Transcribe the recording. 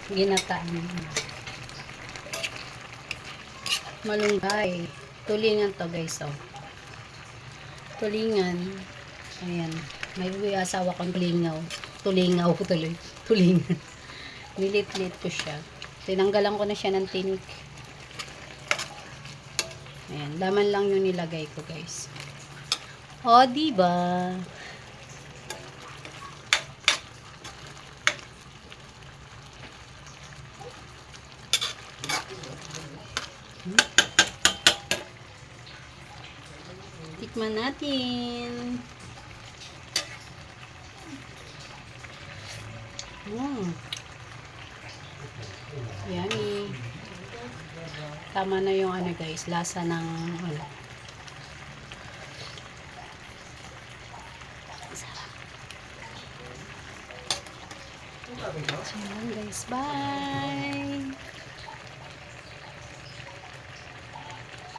Ginataan. Malunggay. Tulingan to guys, oh. Tulingan. Ayan. May asawa kong tulingaw. Tulingaw tuloy. Tulingan. Nilit-lit ko siya. Tinanggalan ko na siya ng tinik. Ayan. Laman lang yung nilagay ko guys. O, diba? Tikman natin. Yummy. Tama na yung ano guys, lasa ng ano. Sarap. So, guys, bye.